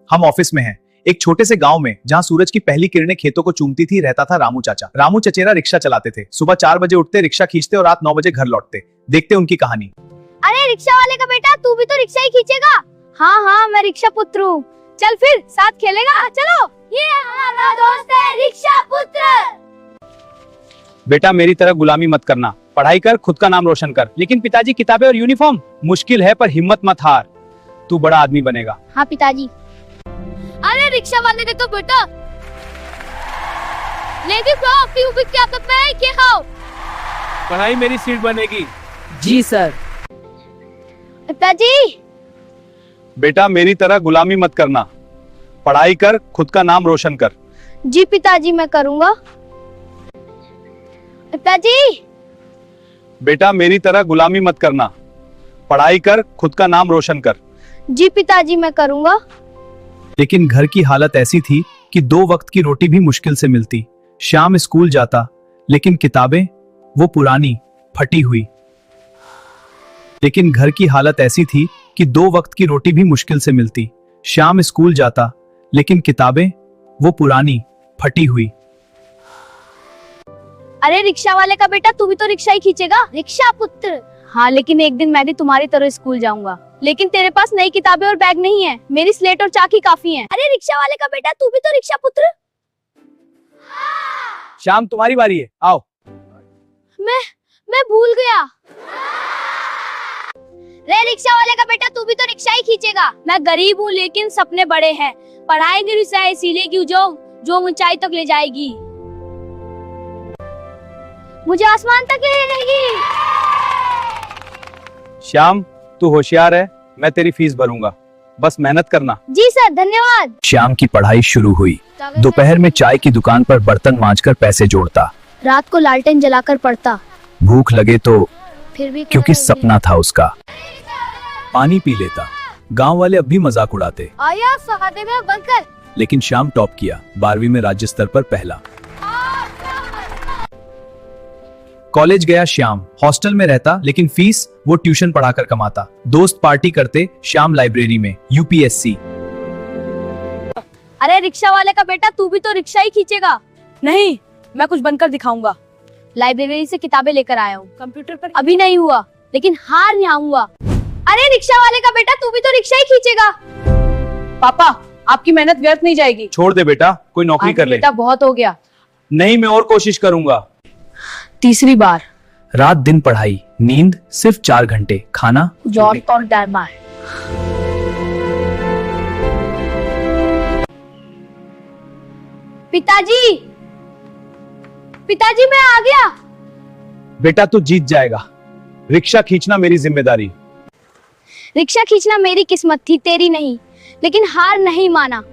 हम ऑफिस में हैं, एक छोटे से गांव में जहां सूरज की पहली किरणें खेतों को चूमती थी, रहता था रामू चाचा। रामू चचेरा रिक्शा चलाते थे। सुबह 4 बजे उठते, रिक्शा खींचते और रात 9 बजे घर लौटते। देखते उनकी कहानी। अरे रिक्शा वाले का बेटा, तू भी तो रिक्शा ही खींचेगा? हाँ हाँ, मैं रिक्शा पुत्र हूँ। चल फिर साथ खेलेगा, चलो। ये हमारा दोस्त है रिक्शा पुत्र। बेटा मेरी तरह गुलामी मत करना, पढ़ाई कर, खुद का नाम रोशन कर। लेकिन पिताजी, किताबें और यूनिफॉर्म मुश्किल है, पर हिम्मत मत हार, तू बड़ा आदमी बनेगा। हाँ पिताजी। अरे रिक्शा वाले ने तो बेटा लेडीज क्या करना है, क्या खाओ? पढ़ाई मेरी सीट बनेगी। जी सर। पिताजी। बेटा मेरी तरह गुलामी मत करना, पढ़ाई कर, खुद का नाम रोशन कर। जी पिताजी, मैं करूँगा। पिताजी। बेटा मेरी तरह गुलामी मत करना, पढ़ाई कर, खुद का नाम रोशन कर। जी पिताजी, मैं करूँगा। लेकिन घर की हालत ऐसी थी कि 2 वक्त की रोटी भी मुश्किल से मिलती। श्याम स्कूल जाता, लेकिन किताबें वो पुरानी, फटी हुई। लेकिन घर की हालत ऐसी थी कि 2 वक्त की रोटी भी मुश्किल से मिलती। श्याम स्कूल जाता, लेकिन किताबें वो पुरानी, फटी हुई। अरे रिक्शा वाले का बेटा, तू भी तो रिक्शा ही खींचेगा? रिक्शा पुत्र। हाँ, लेकिन एक दिन मैं भी तुम्हारी तरह स्कूल जाऊंगा। लेकिन तेरे पास नई किताबें और बैग नहीं है, मेरी स्लेट और चाक ही काफी हैं। अरे रिक्शा वाले का बेटा, तू भी तो रिक्शा पुत्र। श्याम तुम्हारी बारी है, आओ। मैं भूल गया। रे रिक्शा वाले का बेटा, तू भी तो रिक्शा ही खींचेगा? मैं गरीब हूँ, लेकिन सपने बड़े हैं। पढ़ाएंगे रिक्शा इसीलिए की जो ऊंचाई तक ले जाएगी, मुझे आसमान तक ले जाएगी। श्याम तू होशियार है, मैं तेरी फीस भरूंगा, बस मेहनत करना। जी सर, धन्यवाद। श्याम की पढ़ाई शुरू हुई। दोपहर में चाय की दुकान पर बर्तन मांजकर पैसे जोड़ता। रात को लालटेन जलाकर पढ़ता। भूख लगे तो फिर भी क्योंकि सपना था उसका, पानी पी लेता। गांव वाले अब भी मजाक उड़ाते। आया सहादे में बंद कर। लेकिन श्याम टॉप किया, 12वीं में राज्य स्तर पर पहला। कॉलेज गया श्याम, हॉस्टल में रहता, लेकिन फीस वो ट्यूशन पढ़ाकर कमाता। दोस्त पार्टी करते, श्याम लाइब्रेरी में, यूपीएससी। अरे रिक्शा वाले का बेटा, तू भी तो रिक्शा ही खींचेगा? नहीं, मैं कुछ बनकर दिखाऊंगा। लाइब्रेरी से किताबें लेकर आया हूँ। कंप्यूटर पर अभी नहीं हुआ, लेकिन हार नहीं आऊंगा। अरे रिक्शा वाले का बेटा, तू भी तो रिक्शा ही खींचेगा? पापा, आपकी मेहनत व्यर्थ नहीं जाएगी। छोड़ दे बेटा, कोई नौकरी कर ले। बेटा बहुत हो गया। नहीं, मैं और कोशिश करूंगा। तीसरी बार। रात दिन पढ़ाई, नींद सिर्फ 4 घंटे, खाना जॉर्ज और डरमा। पिताजी, पिताजी मैं आ गया। बेटा तू जीत जाएगा, रिक्शा खींचना मेरी जिम्मेदारी। रिक्शा खींचना मेरी किस्मत थी, तेरी नहीं। लेकिन हार नहीं माना।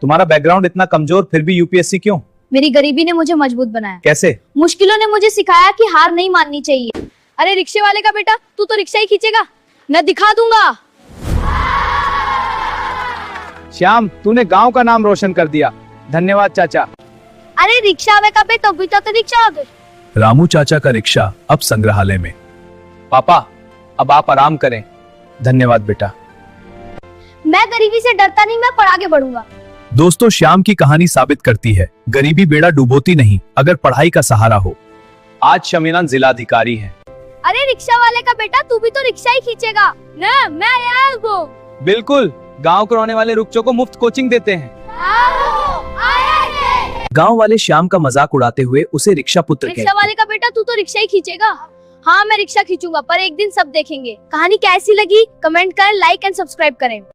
तुम्हारा बैकग्राउंड इतना कमजोर, फिर भी यूपीएससी क्यों? मेरी गरीबी ने मुझे मजबूत बनाया। कैसे? मुश्किलों ने मुझे सिखाया कि हार नहीं माननी चाहिए। अरे रिक्शे वाले का बेटा, तू तो रिक्शा ही खींचेगा? मैं दिखा दूंगा। श्याम तूने गांव का नाम रोशन कर दिया, धन्यवाद चाचा। अरे रिक्शा वाले का बेटा, बेटा तो रिक्शा। रामू चाचा का रिक्शा अब संग्रहालय में। पापा अब आप आराम करें, धन्यवाद बेटा। मैं गरीबी से डरता नहीं, मैं पढ़ आगे बढ़ूंगा। दोस्तों, श्याम की कहानी साबित करती है, गरीबी बेड़ा डुबोती नहीं, अगर पढ़ाई का सहारा हो। आज शमीना जिलाधिकारी हैं। अरे रिक्शा वाले का बेटा, तू भी तो रिक्शा ही खींचेगा? ना, मैं आया हूँ। बिल्कुल, गांव के रहने वाले रुकचों को मुफ्त कोचिंग देते हैं। गांव वाले श्याम का मजाक उड़ाते हुए उसे रिक्शा पुत्र कहते हैं। रिक्शा वाले का बेटा, तू तो रिक्शा ही खींचेगा? हाँ, मैं रिक्शा खींचूंगा, पर एक दिन सब देखेंगे। कहानी कैसी लगी कमेंट करें, लाइक एंड सब्सक्राइब करें।